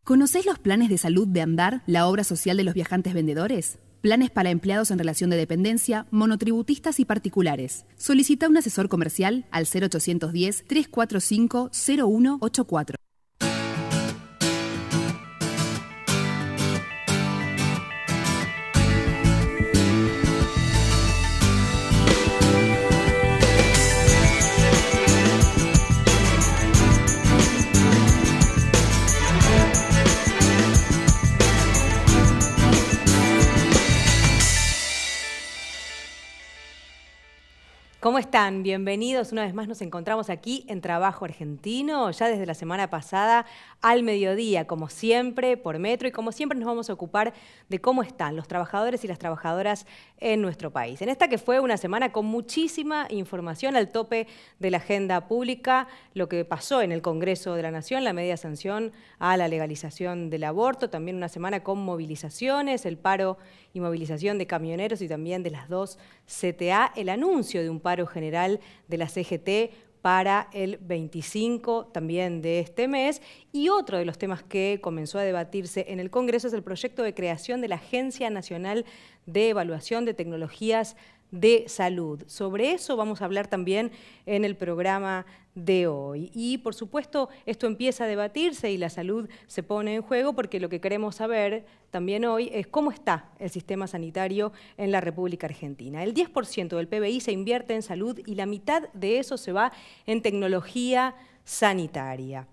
¿Conocés los planes de salud de Andar, la obra social de los viajantes vendedores? Planes para empleados en relación de dependencia, monotributistas y particulares. Solicita un asesor comercial al 0810-345-0184. ¿Cómo están? Bienvenidos. Una vez más nos encontramos aquí en Trabajo Argentino, ya desde la semana pasada al mediodía, como siempre, por Metro, y como siempre nos vamos a ocupar de cómo están los trabajadores y las trabajadoras en nuestro país. En esta que fue una semana con muchísima información al tope de la agenda pública, lo que pasó en el Congreso de la Nación, la media sanción a la legalización del aborto, también una semana con movilizaciones, el paro y movilización de camioneros y también de las dos CTA, el anuncio de un paro general de la CGT para el 25 también de este mes. Y otro de los temas que comenzó a debatirse en el Congreso es el proyecto de creación de la Agencia Nacional de Evaluación de Tecnologías de Salud. Sobre eso vamos a hablar también en el programa de hoy. Y por supuesto esto empieza a debatirse y la salud se pone en juego porque lo que queremos saber también hoy es cómo está el sistema sanitario en la República Argentina. El 10% del PBI se invierte en salud y la mitad de eso se va en tecnología sanitaria.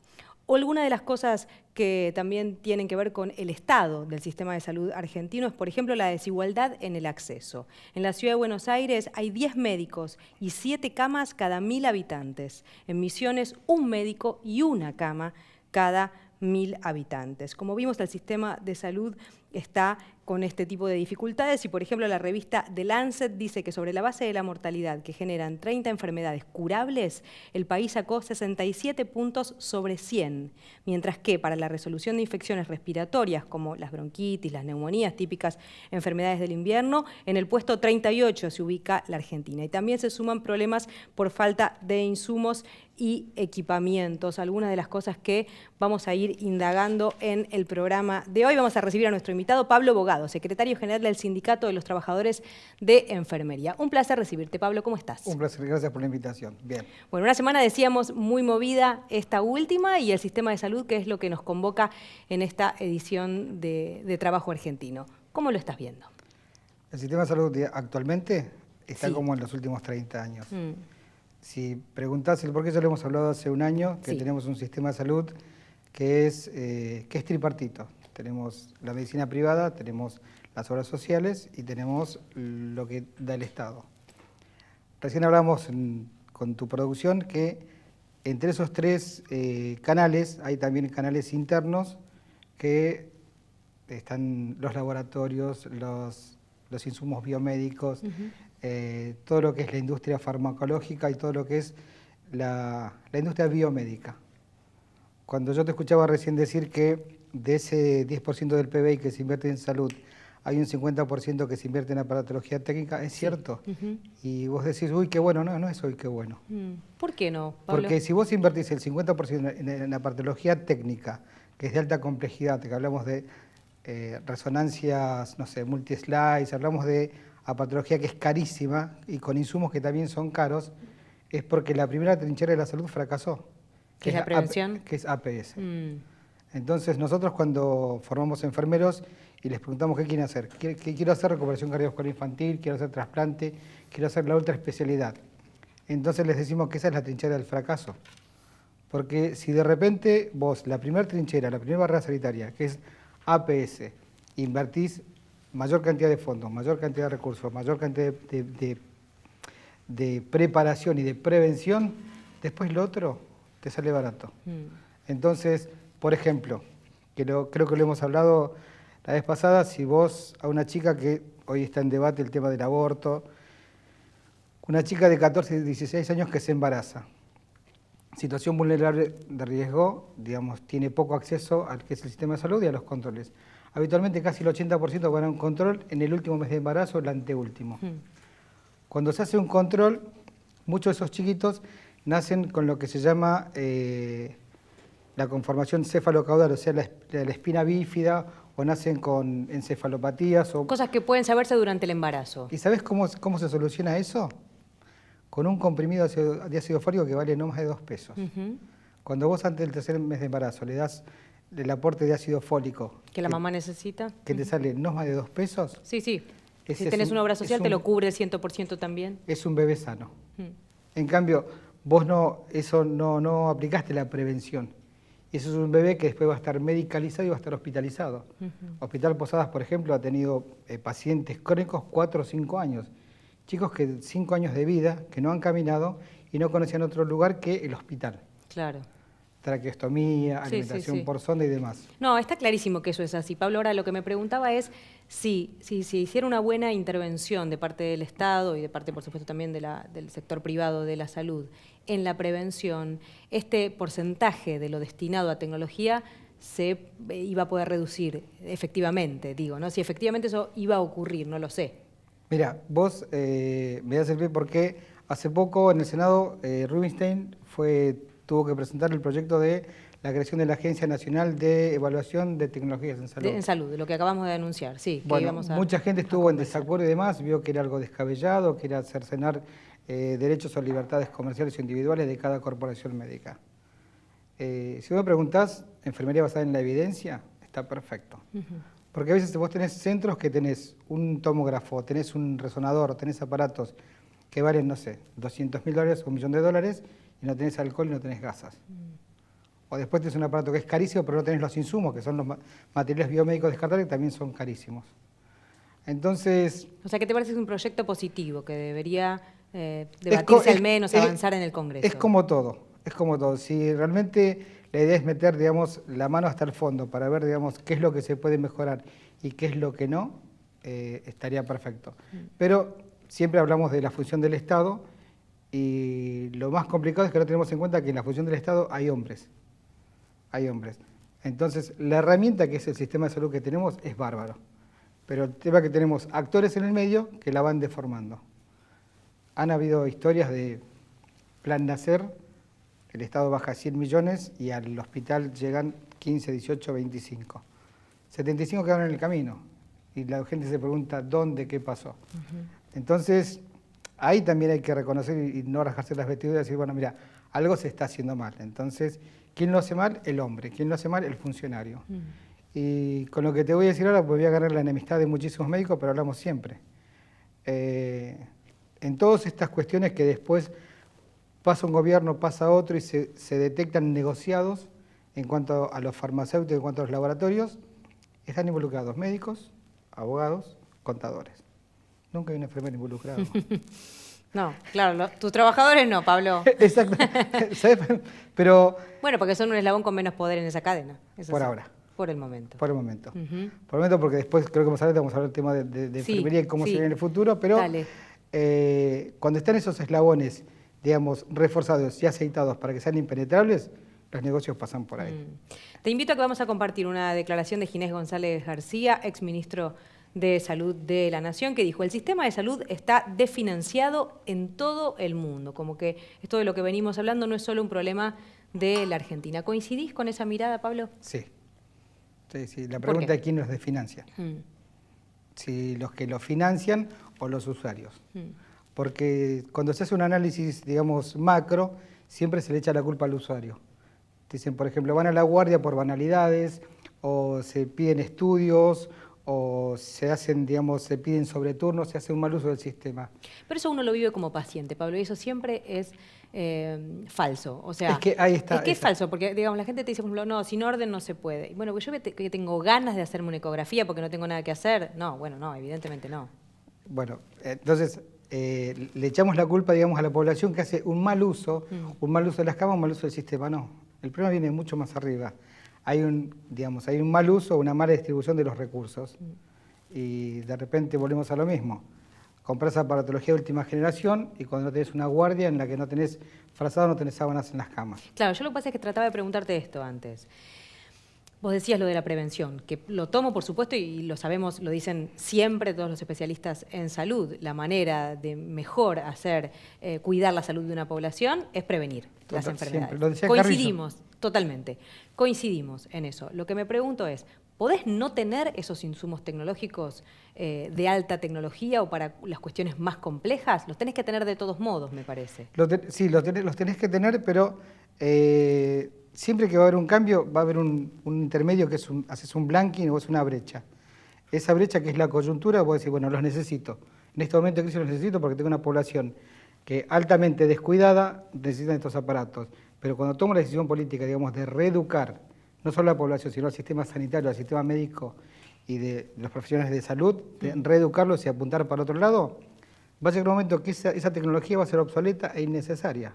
O alguna de las cosas que también tienen que ver con el estado del sistema de salud argentino es, por ejemplo, la desigualdad en el acceso. En la ciudad de Buenos Aires hay 10 médicos y 7 camas cada 1000 habitantes. En Misiones, 1 médico y 1 cama cada 1000 habitantes. Como vimos, el sistema de salud está con este tipo de dificultades y, por ejemplo, la revista The Lancet dice que sobre la base de la mortalidad que generan 30 enfermedades curables, el país sacó 67 puntos sobre 100, mientras que para la resolución de infecciones respiratorias como las bronquitis, las neumonías, típicas enfermedades del invierno, en el puesto 38 se ubica la Argentina. Y también se suman problemas por falta de insumos y equipamientos, algunas de las cosas que vamos a ir indagando en el programa de hoy. Vamos a recibir a nuestro invitado Pablo Bogado, secretario general del Sindicato de los Trabajadores de Enfermería. Un placer recibirte, Pablo, ¿cómo estás? Un placer, gracias por la invitación. Bien. Bueno, una semana, decíamos, muy movida esta última y el sistema de salud, que es lo que nos convoca en esta edición de Trabajo Argentino. ¿Cómo lo estás viendo? El sistema de salud actualmente está como en los últimos 30 años. Si preguntás el por qué, ya lo hemos hablado hace un año, que tenemos un sistema de salud que es tripartito. Tenemos la medicina privada, tenemos las obras sociales y tenemos lo que da el Estado. Recién hablamos con tu producción que entre esos 3 canales hay también canales internos que están los laboratorios, los insumos biomédicos, todo lo que es la industria farmacológica y todo lo que es la industria biomédica. Cuando yo te escuchaba recién decir que de ese 10% del PBI que se invierte en salud, hay un 50% que se invierte en aparatología técnica, es cierto. Y vos decís, uy, qué bueno, no es uy, qué bueno. ¿Por qué no, Pablo? Porque si vos invertís el 50% en aparatología técnica, que es de alta complejidad, que hablamos de resonancias, no sé, multi-slice, hablamos de aparatología que es carísima y con insumos que también son caros, es porque la primera trinchera de la salud fracasó. ¿Qué es la prevención? Que es APS. Entonces nosotros cuando formamos enfermeros y les preguntamos qué quieren hacer, quiero hacer recuperación cardiovascular infantil, quiero hacer trasplante, quiero hacer la ultra especialidad. Entonces les decimos que esa es la trinchera del fracaso. Porque si de repente vos, la primera trinchera, la primera barrera sanitaria, que es APS, invertís mayor cantidad de fondos, mayor cantidad de recursos, mayor cantidad de preparación y de prevención, después lo otro te sale barato. Entonces, por ejemplo, creo que lo hemos hablado la vez pasada, si vos a una chica que hoy está en debate el tema del aborto, una chica de 14, 16 años que se embaraza, situación vulnerable de riesgo, digamos, tiene poco acceso al que es el sistema de salud y a los controles. Habitualmente casi el 80% van a un control en el último mes de embarazo o el anteúltimo. Cuando se hace un control, muchos de esos chiquitos nacen con lo que se llama la conformación cefalocaudal, o sea, la espina bífida, o nacen con encefalopatías. Cosas que pueden saberse durante el embarazo. ¿Y sabes cómo se soluciona eso? Con un comprimido de ácido fólico que vale no más de 2 pesos. Cuando vos antes del tercer mes de embarazo le das el aporte de ácido fólico... ¿Que la mamá necesita? Que te sale no más de 2 pesos. Sí, sí. Si tenés una obra social, te lo cubre el 100% también. Es un bebé sano. En cambio, vos no aplicaste la prevención. Eso es un bebé que después va a estar medicalizado y va a estar hospitalizado. Hospital Posadas, por ejemplo, ha tenido pacientes crónicos 4 o 5 años. Chicos que 5 años de vida, que no han caminado y no conocían otro lugar que el hospital. Claro. Traqueostomía, alimentación por sonda y demás. No, está clarísimo que eso es así. Pablo, ahora lo que me preguntaba es si se hiciera una buena intervención de parte del Estado y de parte, por supuesto, también del sector privado de la salud en la prevención, este porcentaje de lo destinado a tecnología se iba a poder reducir efectivamente, digo, ¿no? Si efectivamente eso iba a ocurrir, no lo sé. Mira, vos me das el pie porque hace poco en el Senado Rubinstein tuvo que presentar el proyecto de la creación de la Agencia Nacional de Evaluación de Tecnologías en Salud. En salud, lo que acabamos de anunciar, sí. Que bueno, mucha gente estuvo en desacuerdo y demás, vio que era algo descabellado, que era cercenar derechos o libertades comerciales o individuales de cada corporación médica. Si vos me preguntás, enfermería basada en la evidencia, está perfecto. Porque a veces vos tenés centros que tenés un tomógrafo, tenés un resonador, tenés aparatos que valen, no sé, $200.000 o $1 millón, y no tenés alcohol y no tenés gasas. O después tenés un aparato que es carísimo, pero no tenés los insumos, que son los materiales biomédicos descartables, que también son carísimos. Entonces... O sea, ¿qué te parece que es un proyecto positivo, que debería debatirse al menos, avanzar en el Congreso? Es como todo, es como todo. Si realmente la idea es meter, digamos, la mano hasta el fondo para ver, digamos, qué es lo que se puede mejorar y qué es lo que no, estaría perfecto. Pero siempre hablamos de la función del Estado y lo más complicado es que no tenemos en cuenta que en la función del Estado hay hombres. Hay hombres. Entonces, la herramienta que es el sistema de salud que tenemos es bárbaro. Pero el tema es que tenemos actores en el medio que la van deformando. Han habido historias de Plan Nacer, el Estado baja 100 millones y al hospital llegan 15, 18, 25. 75 quedaron en el camino y la gente se pregunta dónde, qué pasó. Entonces, ahí también hay que reconocer y no rasgarse las vestiduras y decir, bueno, mira, algo se está haciendo mal. Entonces, ¿quién lo hace mal? El hombre. ¿Quién lo hace mal? El funcionario. Y con lo que te voy a decir ahora, pues voy a ganar la enemistad de muchísimos médicos, pero hablamos siempre. En todas estas cuestiones que después pasa un gobierno, pasa otro y se detectan negociados en cuanto a los farmacéuticos, en cuanto a los laboratorios, están involucrados médicos, abogados, contadores. Nunca hay un enfermero involucrado. No, claro, tus trabajadores no, Pablo. Exacto. ¿Sabes? Pero... Bueno, porque son un eslabón con menos poder en esa cadena. Por ahora. Por el momento. Por el momento. Por el momento, porque después creo que más adelante vamos a hablar del tema de enfermería y cómo se ve en el futuro, pero cuando están esos eslabones, digamos, reforzados y aceitados para que sean impenetrables, los negocios pasan por ahí. Te invito a que vamos a compartir una declaración de Ginés González García, exministro de Salud de la Nación, que dijo: el sistema de salud está desfinanciado en todo el mundo. Como que esto de lo que venimos hablando no es solo un problema de la Argentina. ¿Coincidís con esa mirada, Pablo? Sí. Sí. La pregunta es quién los desfinancia. Si los que lo financian o los usuarios. Porque cuando se hace un análisis, digamos, macro, siempre se le echa la culpa al usuario. Dicen, por ejemplo, van a la guardia por banalidades, o se piden estudios, o se hacen, digamos, se piden sobreturnos, se hace un mal uso del sistema. Pero eso uno lo vive como paciente, Pablo, y eso siempre es falso. O sea, es que ahí está. Es que es falso, porque, digamos, la gente te dice, por ejemplo, no, sin orden no se puede. Y bueno, yo que tengo ganas de hacerme una ecografía porque no tengo nada que hacer. No, bueno, no, evidentemente no. Bueno, entonces le echamos la culpa, digamos, a la población que hace un mal uso de las camas, un mal uso del sistema. No, el problema viene mucho más arriba. Hay un mal uso, una mala distribución de los recursos y de repente volvemos a lo mismo. Compras aparatología de última generación y cuando no tenés una guardia en la que no tenés frazado, no tenés sábanas en las camas. Claro, yo lo que pasa es que trataba de preguntarte esto antes. Vos decías lo de la prevención, que lo tomo por supuesto y lo sabemos, lo dicen siempre todos los especialistas en salud. La manera de mejor hacer, cuidar la salud de una población es prevenir las enfermedades. Lo decía Coincidimos, totalmente, coincidimos en eso. Lo que me pregunto es, ¿podés no tener esos insumos tecnológicos de alta tecnología o para las cuestiones más complejas? Los tenés que tener de todos modos, me parece. Sí, los tenés que tener, pero siempre que va a haber un cambio, va a haber un intermedio que haces un blanking o es una brecha. Esa brecha que es la coyuntura, vos decís, bueno, los necesito. En este momento de crisis los necesito porque tengo una población que altamente descuidada necesita estos aparatos. Pero cuando tomo la decisión política, digamos, de reeducar, no solo a la población, sino al sistema sanitario, al sistema médico y de los profesionales de salud, de reeducarlos y apuntar para otro lado, va a llegar un momento que esa tecnología va a ser obsoleta e innecesaria.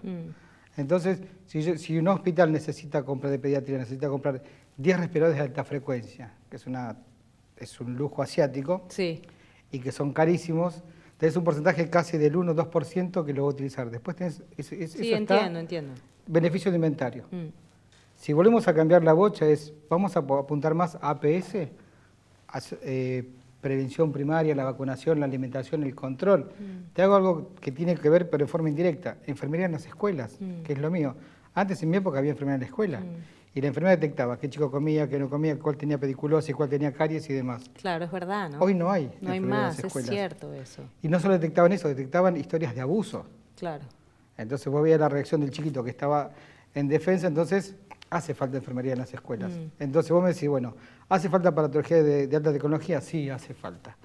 Entonces, si un hospital necesita comprar de pediatría, necesita comprar 10 respiradores de alta frecuencia, que es un lujo asiático, sí, y que son carísimos, tenés un porcentaje casi del 1 o 2% que lo va a utilizar. Después tenés... sí, entiendo. Beneficio de inventario. Si volvemos a cambiar la bocha, vamos a apuntar más a APS, prevención primaria, la vacunación, la alimentación, el control. Te hago algo que tiene que ver, pero de forma indirecta. Enfermería en las escuelas, que es lo mío. Antes, en mi época, había enfermería en la escuela. Y la enfermera detectaba qué chico comía, qué no comía, cuál tenía pediculosis, cuál tenía caries y demás. Claro, es verdad, ¿no? Hoy no hay. No hay más, es cierto eso. Y no solo detectaban eso, detectaban historias de abuso. Claro. Entonces vos veías la reacción del chiquito que estaba en defensa, entonces hace falta enfermería en las escuelas. Entonces vos me decís, bueno, ¿hace falta aparatología de alta tecnología? Sí, hace falta.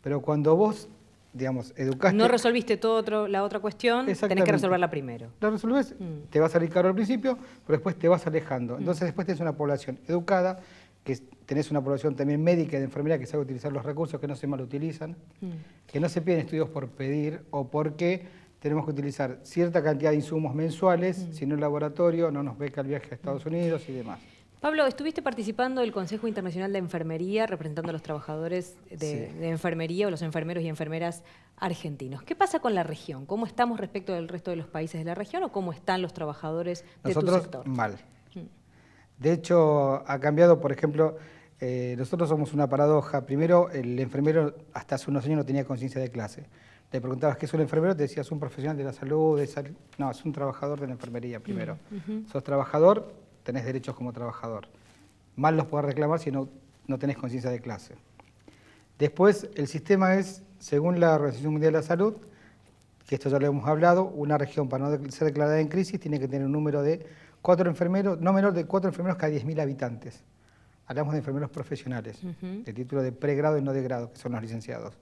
Pero cuando vos, digamos, educaste... No resolviste la otra cuestión, tenés que resolverla primero. La resolvés, te va a salir caro al principio, pero después te vas alejando. Entonces después tenés una población educada, que tenés una población también médica y de enfermería que sabe utilizar los recursos, que no se mal utilizan, que no se piden estudios por pedir o porque tenemos que utilizar cierta cantidad de insumos mensuales, si no el laboratorio no nos beca el viaje a Estados Unidos y demás. Pablo, estuviste participando del Consejo Internacional de Enfermería, representando a los trabajadores de enfermería o los enfermeros y enfermeras argentinos. ¿Qué pasa con la región? ¿Cómo estamos respecto del resto de los países de la región o cómo están los trabajadores de tu sector? Nosotros mal. De hecho, ha cambiado, por ejemplo, nosotros somos una paradoja. Primero, el enfermero hasta hace unos años no tenía conciencia de clase. Le preguntabas qué es un enfermero, te decías un profesional de la salud, no, es un trabajador de la enfermería primero. Sos trabajador, tenés derechos como trabajador. Mal los podés reclamar si no tenés conciencia de clase. Después, el sistema es, según la Organización Mundial de la Salud, que esto ya lo hemos hablado, una región para no ser declarada en crisis tiene que tener un número de 4 enfermeros, no menor de 4 enfermeros cada 10.000 habitantes. Hablamos de enfermeros profesionales, de título de pregrado y no de grado, que son los licenciados.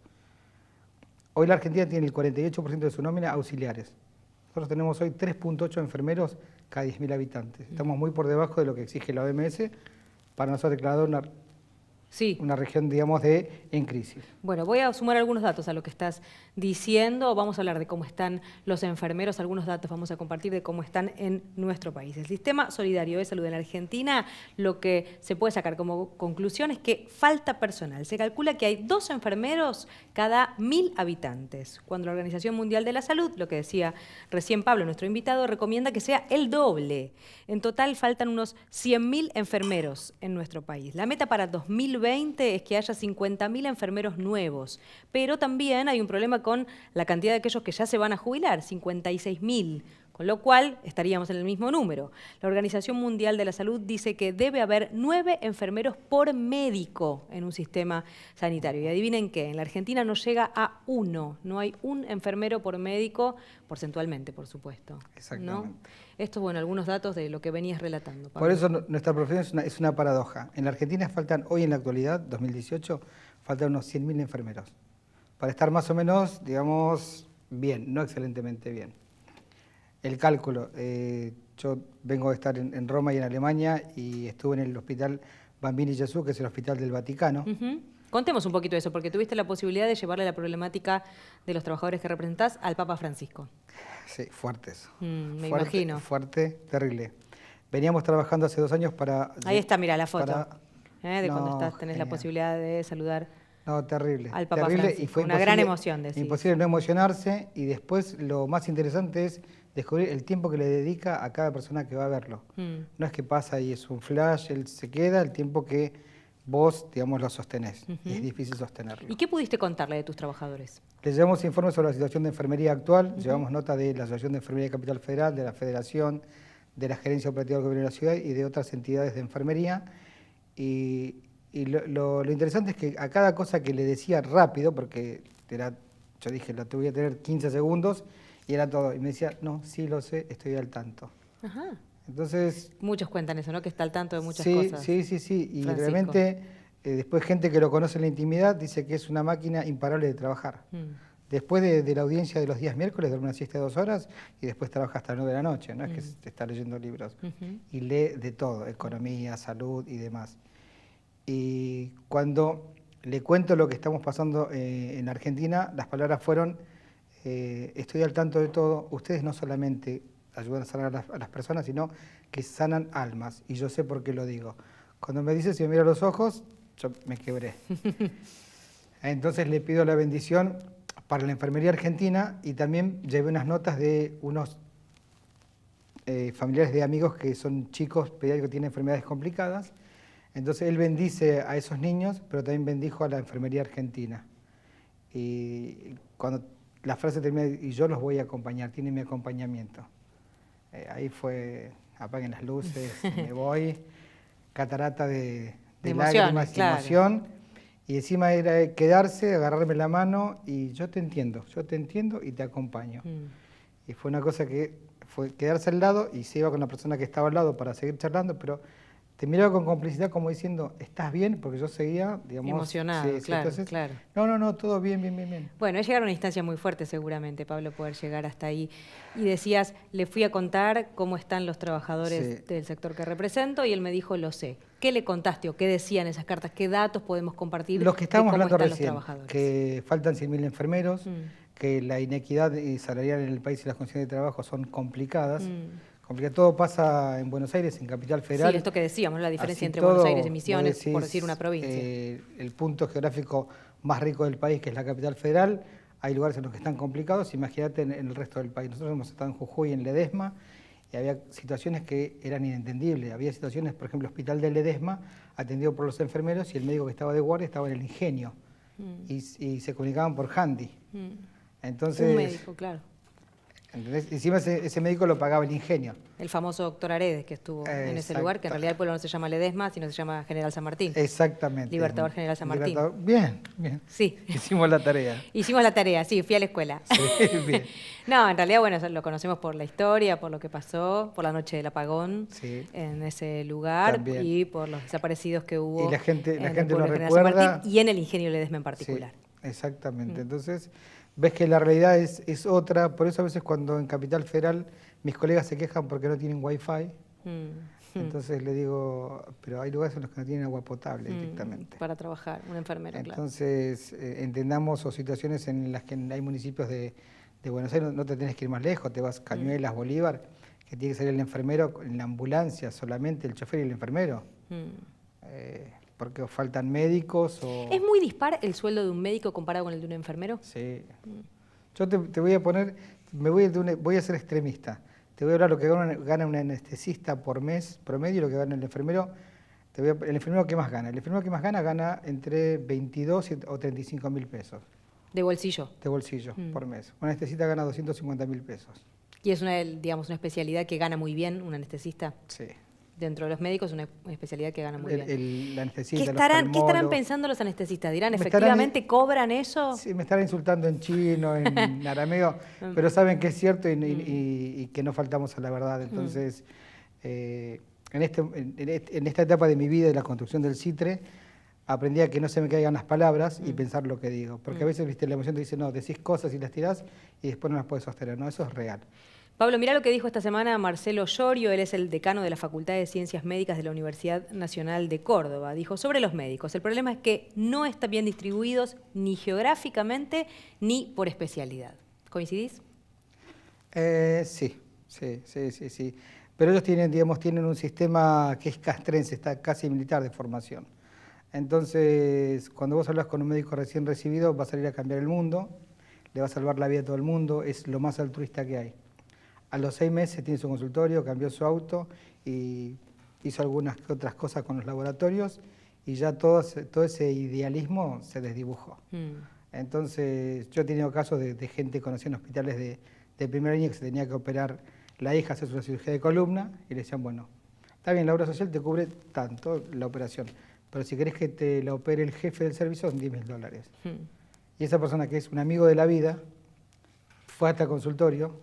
Hoy la Argentina tiene el 48% de su nómina auxiliares. Nosotros tenemos hoy 3.8 enfermeros cada 10.000 habitantes. Estamos muy por debajo de lo que exige la OMS para no ser declarado una región, digamos, en crisis. Bueno, voy a sumar algunos datos a lo que estás diciendo. Vamos a hablar de cómo están los enfermeros, algunos datos vamos a compartir de cómo están en nuestro país. El Sistema Solidario de Salud en la Argentina, lo que se puede sacar como conclusión es que falta personal. Se calcula que hay 2 enfermeros cada 1.000 habitantes, cuando la Organización Mundial de la Salud, lo que decía recién Pablo, nuestro invitado, recomienda que sea el doble. En total faltan unos 100.000 enfermeros en nuestro país. La meta para 2020 es que haya 50.000 enfermeros nuevos, pero también hay un problema con la cantidad de aquellos que ya se van a jubilar, 56.000, con lo cual estaríamos en el mismo número. La Organización Mundial de la Salud dice que debe haber 9 enfermeros por médico en un sistema sanitario. Y adivinen qué, en la Argentina no llega a 1, no hay un enfermero por médico, porcentualmente, por supuesto. Exactamente. ¿No? Esto, bueno, algunos datos de lo que venías relatando, Pablo. Por eso nuestra profesión es una paradoja. En la Argentina faltan, hoy en la actualidad, 2018, faltan unos 100.000 enfermeros. Para estar más o menos, digamos, bien, no excelentemente bien. El cálculo, yo vengo de estar en Roma y en Alemania y estuve en el hospital Bambini Gesù, que es el hospital del Vaticano. Contemos un poquito de eso, porque tuviste la posibilidad de llevarle la problemática de los trabajadores que representás al Papa Francisco. Sí, fuerte eso. Me imagino. Fuerte, terrible. Veníamos trabajando hace 2 años para... Ahí está, mira la foto. de cuando tenés la posibilidad de saludar No, terrible. al Papa terrible, Francisco. y fue Una gran emoción, decís. Imposible no emocionarse, y después lo más interesante es descubrir el tiempo que le dedica a cada persona que va a verlo. No es que pasa y es un flash, él se queda el tiempo que vos, digamos, lo sostenés. Y es difícil sostenerlo. ¿Y qué pudiste contarle de tus trabajadores? Les llevamos informes sobre la situación de enfermería actual, llevamos nota de la Asociación de Enfermería de Capital Federal, de la Federación, de la Gerencia Operativa del Gobierno de la Ciudad y de otras entidades de enfermería. Y lo interesante es que a cada cosa que le decía rápido, porque yo dije, te voy a tener 15 segundos, y era todo. Y me decía, no, sí lo sé, estoy al tanto. Ajá. Entonces... Muchos cuentan eso, ¿no? Que está al tanto de muchas sí, cosas. Sí. Y Francisco. realmente, después gente que lo conoce en la intimidad dice que es una máquina imparable de trabajar. Después de la audiencia de los días miércoles, duerme una siesta de 2 horas y después trabaja hasta las 9 de la noche. No es que está leyendo libros. Y lee de todo, economía, salud y demás. Y cuando le cuento lo que estamos pasando en Argentina, las palabras fueron, estoy al tanto de todo, ustedes no solamente ayudan a sanar a las personas, sino que sanan almas, y yo sé por qué lo digo. Cuando me dice, si me mira a los ojos, yo me quebré. Entonces le pido la bendición para la enfermería argentina, y también llevé unas notas de unos familiares de amigos que son chicos pediátricos que tienen enfermedades complicadas. Entonces él bendice a esos niños, pero también bendijo a la enfermería argentina. Y cuando la frase termina, y yo los voy a acompañar, tienen mi acompañamiento. Ahí fue, apaguen las luces, me voy, catarata de lágrimas y emoción. Y encima era quedarse, agarrarme la mano, y yo te entiendo y te acompaño. Y fue una cosa que fue quedarse al lado, y se iba con la persona que estaba al lado para seguir charlando, pero te miraba con complicidad como diciendo, ¿estás bien? Porque yo seguía, digamos... emocionado, sí, claro, entonces, claro. No, todo bien. Bueno, es llegar a una instancia muy fuerte seguramente, Pablo, poder llegar hasta ahí. Y decías, le fui a contar cómo están los trabajadores del sector que represento, y él me dijo, lo sé. ¿Qué le contaste o qué decían esas cartas? ¿Qué datos podemos compartir? Los que estábamos hablando recién, los que faltan 100.000 enfermeros, que la inequidad salarial en el país y las condiciones de trabajo son complicadas. Todo pasa en Buenos Aires, en Capital Federal. Sí, esto que decíamos, la diferencia Así entre todo, Buenos Aires y Misiones, decís, por decir una provincia. El punto geográfico más rico del país, que es la Capital Federal, hay lugares en los que están complicados, imagínate en el resto del país. Nosotros hemos estado en Jujuy, en Ledesma, y había situaciones que eran inentendibles. Había situaciones, por ejemplo, el hospital de Ledesma, atendido por los enfermeros, y el médico que estaba de guardia estaba en el Ingenio, y se comunicaban por handy. Entonces, un médico, claro. ¿Entendés? Encima ese médico lo pagaba el Ingenio. El famoso doctor Aredes, que estuvo en ese lugar, que en realidad el pueblo no se llama Ledesma, sino se llama General San Martín. Exactamente. Libertador General San Martín. Bien. Sí. Hicimos la tarea. Hicimos la tarea, sí, fui a la escuela. Sí, bien. No, en realidad, bueno, lo conocemos por la historia, por lo que pasó, por la noche del apagón en ese lugar. También. Y por los desaparecidos que hubo y la gente en el lo pueblo General recuerda. San Martín y en el Ingenio Ledesma en particular. Sí, exactamente. Entonces, ves que la realidad es otra. Por eso a veces cuando en Capital Federal mis colegas se quejan porque no tienen wifi, entonces le digo, pero hay lugares en los que no tienen agua potable directamente. Para trabajar, un enfermero, entonces, entendamos situaciones en las que hay municipios de Buenos Aires, no te tenés que ir más lejos, te vas Cañuelas, Bolívar, que tiene que salir el enfermero en la ambulancia, solamente el chofer y el enfermero. Porque faltan médicos o... ¿Es muy dispar el sueldo de un médico comparado con el de un enfermero? Sí. Yo te voy a poner, voy a ser extremista. Te voy a hablar lo que gana un anestesista por mes promedio y lo que gana el enfermero. El enfermero que más gana. El enfermero que más gana entre 22 o 35.000 pesos. ¿De bolsillo? De bolsillo, por mes. Un anestesista gana 250.000 pesos. ¿Y es una especialidad que gana muy bien un anestesista? Sí. Dentro de los médicos, una especialidad que gana muy bien. El anestesista, ¿Qué estarán pensando los anestesistas? ¿Dirán, efectivamente cobran eso? Sí, me estarán insultando en chino, en arameo, pero saben que es cierto y que no faltamos a la verdad. Entonces, en esta etapa de mi vida, de la construcción del CITRE, aprendí a que no se me caigan las palabras y pensar lo que digo. Porque a veces, viste, la emoción te dice, no, decís cosas y las tirás y después no las puedes sostener. No, eso es real. Pablo, mirá lo que dijo esta semana Marcelo Llorio, él es el decano de la Facultad de Ciencias Médicas de la Universidad Nacional de Córdoba. Dijo, sobre los médicos, el problema es que no están bien distribuidos ni geográficamente ni por especialidad. ¿Coincidís? Sí. Pero ellos tienen un sistema que es castrense, está casi militar de formación. Entonces, cuando vos hablas con un médico recién recibido, va a salir a cambiar el mundo, le va a salvar la vida a todo el mundo, es lo más altruista que hay. A los 6 meses tiene su consultorio, cambió su auto y hizo algunas otras cosas con los laboratorios y ya todo ese idealismo se desdibujó. Entonces, yo he tenido casos de gente conocida en hospitales de primera línea que se tenía que operar la hija, hacerse una cirugía de columna y le decían, bueno, está bien, la obra social te cubre tanto la operación, pero si querés que te la opere el jefe del servicio son $10.000. Y esa persona que es un amigo de la vida fue hasta el consultorio,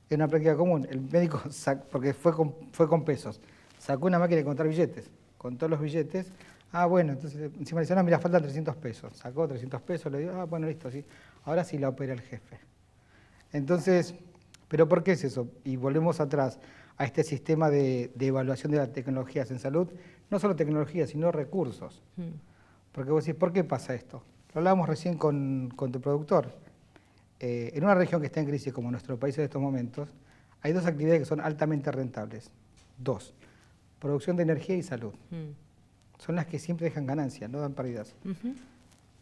en una práctica común, el médico, porque fue con pesos, sacó una máquina de contar billetes, contó los billetes, bueno, entonces encima le dice, no, mira, faltan 300 pesos, sacó 300 pesos, le dio, bueno, listo, sí, ahora sí la opera el jefe. Entonces, ¿pero por qué es eso? Y volvemos atrás a este sistema de evaluación de las tecnologías en salud, no solo tecnología, sino recursos. Porque vos decís, ¿por qué pasa esto? Lo hablábamos recién con tu productor. En una región que está en crisis como nuestro país en estos momentos, hay 2 actividades que son altamente rentables. 2, producción de energía y salud. Son las que siempre dejan ganancias, no dan pérdidas.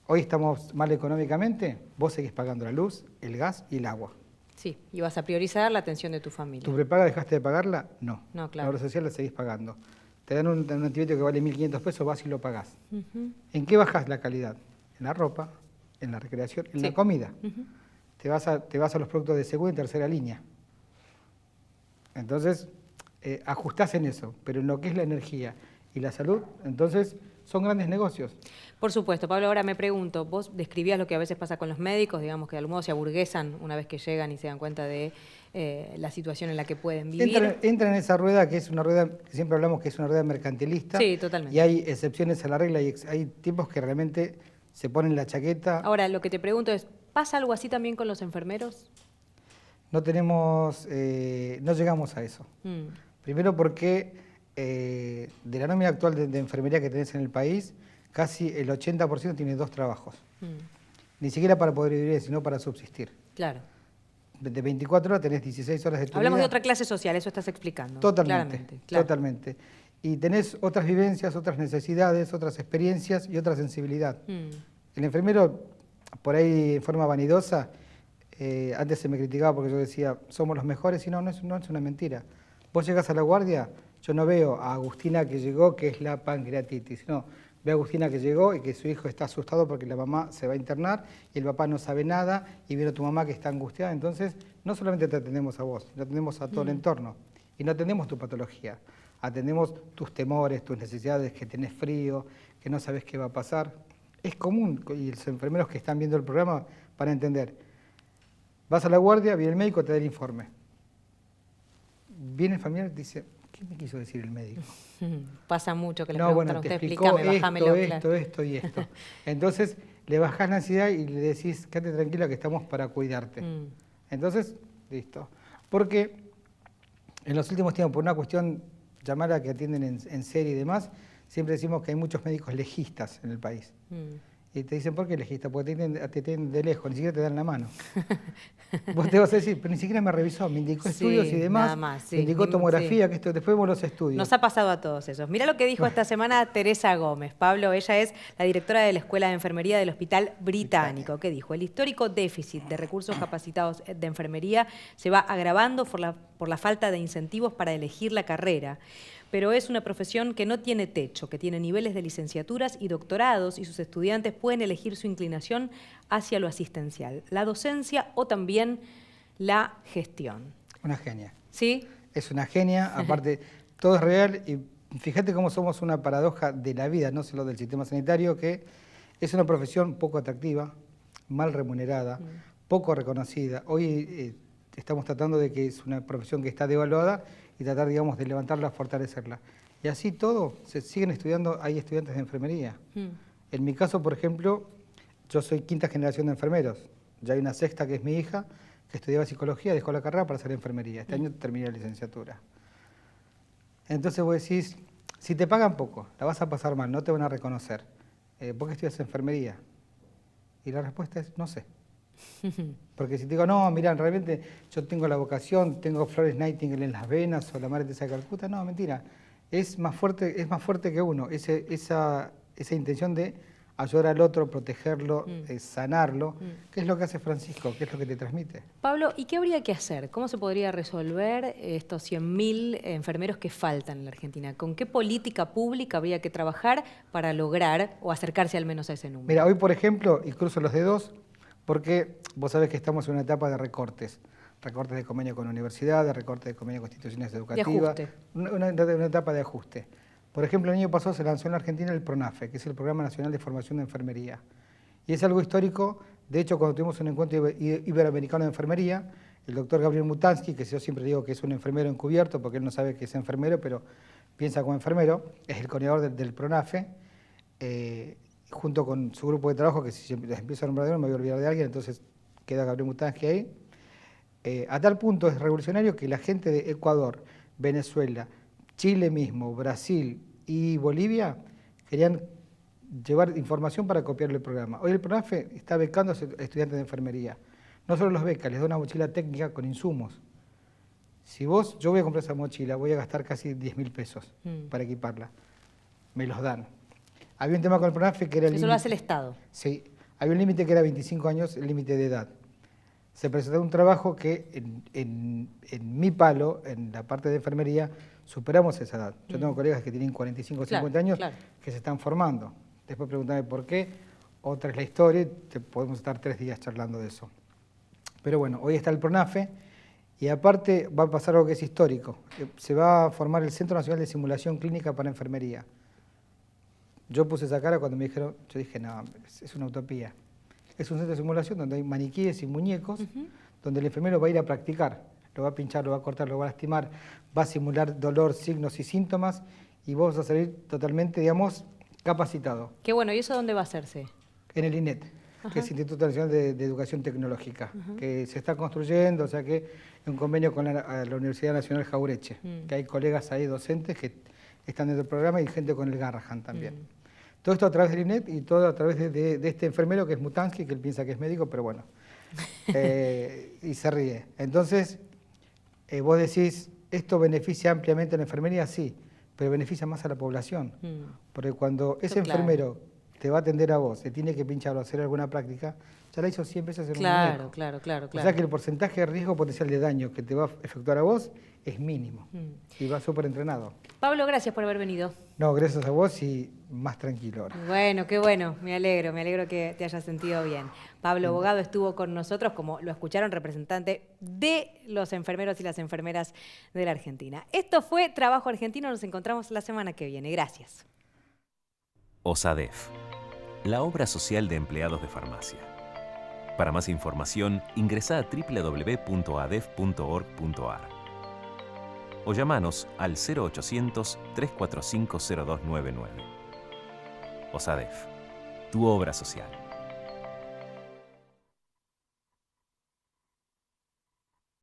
Hoy estamos mal económicamente, vos seguís pagando la luz, el gas y el agua. Sí, y vas a priorizar la atención de tu familia. ¿Tu prepaga dejaste de pagarla? No. No, claro. La obra social la seguís pagando. Te dan un antibiótico que vale 1.500 pesos, vas y lo pagás. ¿En qué bajás la calidad? En la ropa, en la recreación, en la comida. Te vas a los productos de segunda y tercera línea. Entonces, ajustás en eso, pero en lo que es la energía y la salud, entonces son grandes negocios. Por supuesto, Pablo, ahora me pregunto, vos describías lo que a veces pasa con los médicos, digamos que de algún modo se aburguesan una vez que llegan y se dan cuenta de la situación en la que pueden vivir. Entran en esa rueda que es una rueda, que siempre hablamos que es una rueda mercantilista. Sí, totalmente. Y hay excepciones a la regla y hay tipos que realmente se ponen la chaqueta. Ahora, lo que te pregunto es, ¿pasa algo así también con los enfermeros? No llegamos a eso. Primero porque de la nómina actual de enfermería que tenés en el país, casi el 80% tiene 2 trabajos. Ni siquiera para poder vivir, sino para subsistir. Claro. De 24 horas tenés 16 horas de tu Hablamos vida. de otra clase social, eso estás explicando. Totalmente, claramente, claro. totalmente. Y tenés otras vivencias, otras necesidades, otras experiencias y otra sensibilidad. El enfermero, por ahí en forma vanidosa, antes se me criticaba porque yo decía, somos los mejores, y no es una mentira. Vos llegás a la guardia, yo no veo a Agustina que llegó, que es la pancreatitis, no. Veo a Agustina que llegó y que su hijo está asustado porque la mamá se va a internar y el papá no sabe nada y viene a tu mamá que está angustiada. Entonces, no solamente te atendemos a vos, te atendemos a todo el entorno y no atendemos tu patología, atendemos tus temores, tus necesidades, que tenés frío, que no sabes qué va a pasar. Es común, y los enfermeros que están viendo el programa van a entender. Vas a la guardia, viene el médico, te da el informe. Viene el familiar y te dice, ¿qué me quiso decir el médico? Pasa mucho que le no, preguntan bueno, a te usted, explicó explícame, bájamelo. esto y esto. Entonces, le bajás la ansiedad y le decís, quédate tranquila que estamos para cuidarte. Entonces, listo. Porque en los últimos tiempos, por una cuestión llamada que atienden en serie y demás, siempre decimos que hay muchos médicos legistas en el país. Y te dicen, ¿por qué legistas? Porque te tienen de lejos, ni siquiera te dan la mano. Vos te vas a decir, pero ni siquiera me revisó, me indicó estudios y demás, nada más, me indicó tomografía, que esto, después vemos los estudios. Nos ha pasado a todos esos. Mira lo que dijo esta semana Teresa Gómez. Pablo, ella es la directora de la Escuela de Enfermería del Hospital Británico. ¿Qué dijo? El histórico déficit de recursos capacitados de enfermería se va agravando por la falta de incentivos para elegir la carrera. Pero es una profesión que no tiene techo, que tiene niveles de licenciaturas y doctorados y sus estudiantes pueden elegir su inclinación hacia lo asistencial, la docencia o también la gestión. Una genia. ¿Sí? Es una genia, aparte todo es real y fíjate cómo somos una paradoja de la vida, no solo del sistema sanitario, que es una profesión poco atractiva, mal remunerada, poco reconocida. Hoy estamos tratando de que es una profesión que está devaluada y tratar, digamos, de levantarla, fortalecerla. Y así todo, se siguen estudiando, hay estudiantes de enfermería. En mi caso, por ejemplo, yo soy 5ª generación de enfermeros. Ya hay una 6ª que es mi hija, que estudiaba psicología, dejó la carrera para hacer enfermería. Este año terminé la licenciatura. Entonces vos decís, si te pagan poco, la vas a pasar mal, no te van a reconocer. ¿Por qué estudias enfermería? Y la respuesta es, no sé. Porque si te digo, no, mirá, realmente yo tengo la vocación, tengo Flores Nightingale en las venas o la Madre Teresa de Calcuta, no, mentira. Es más fuerte que uno. Esa esa intención de ayudar al otro, protegerlo, sanarlo, ¿qué es lo que hace Francisco? ¿Qué es lo que te transmite? Pablo, ¿y qué habría que hacer? ¿Cómo se podría resolver estos 100.000 enfermeros que faltan en la Argentina? ¿Con qué política pública habría que trabajar para lograr o acercarse al menos a ese número? Mira, hoy por ejemplo, y cruzo los dedos, porque vos sabés que estamos en una etapa de recortes de convenio con universidades, recortes de convenio con instituciones educativas, una etapa de ajuste. Por ejemplo, el año pasado se lanzó en la Argentina el PRONAFE, que es el Programa Nacional de Formación de Enfermería. Y es algo histórico. De hecho, cuando tuvimos un encuentro iberoamericano de enfermería, el doctor Gabriel Mutansky, que yo siempre digo que es un enfermero encubierto, porque él no sabe que es enfermero, pero piensa como enfermero, es el coordinador del PRONAFE, junto con su grupo de trabajo, que si les empiezo a nombrar de uno me voy a olvidar de alguien, entonces queda Gabriel Mutansky ahí. A tal punto es revolucionario que la gente de Ecuador, Venezuela, Chile mismo, Brasil y Bolivia querían llevar información para copiarle el programa. Hoy el PRONAFE está becando a estudiantes de enfermería. No solo los beca, les da una mochila técnica con insumos. Si yo voy a comprar esa mochila, voy a gastar casi 10.000 pesos para equiparla. Me los dan. Había un tema con el PRONAFE que era el límite. Eso lo hace el Estado. Sí, había un límite que era 25 años, el límite de edad. Se presentó un trabajo que en mi palo, en la parte de enfermería, superamos esa edad. Yo tengo colegas que tienen 45 o 50 años que se están formando. Después preguntame por qué, otra es la historia, podemos estar 3 días charlando de eso. Pero bueno, hoy está el PRONAFE y aparte va a pasar algo que es histórico. Se va a formar el Centro Nacional de Simulación Clínica para Enfermería. Yo puse esa cara cuando me dijeron, yo dije, no, es una utopía. Es un centro de simulación donde hay maniquíes y muñecos, donde el enfermero va a ir a practicar. Lo va a pinchar, lo va a cortar, lo va a lastimar, va a simular dolor, signos y síntomas y vos vas a salir totalmente, digamos, capacitado. Qué bueno, ¿y eso dónde va a hacerse? En el INET, que es Instituto Nacional de Educación Tecnológica, que se está construyendo, o sea que en un convenio con la Universidad Nacional Jaureche, que hay colegas ahí docentes que están dentro del programa y gente con el Garrahan también. Todo esto a través del INET y todo a través de este enfermero que es Mutansky, que él piensa que es médico, pero bueno, y se ríe. Entonces, vos decís, ¿esto beneficia ampliamente a la enfermería? Sí, pero beneficia más a la población. Porque cuando ese enfermero te va a atender a vos, te tiene que pinchar o hacer alguna práctica, ya la hizo 100 veces en un muñeco. Claro. O sea que el porcentaje de riesgo potencial de daño que te va a efectuar a vos es mínimo y va súper entrenado. Pablo, gracias por haber venido. No, gracias a vos y más tranquilo ahora. Bueno, qué bueno, me alegro que te hayas sentido bien. Pablo Bogado estuvo con nosotros, como lo escucharon, representante de los enfermeros y las enfermeras de la Argentina. Esto fue Trabajo Argentino, nos encontramos la semana que viene. Gracias. OSADEF, la obra social de empleados de farmacia. Para más información, ingresá a www.adef.org.ar o llamanos al 0800-345-0299. OSADEF, tu obra social.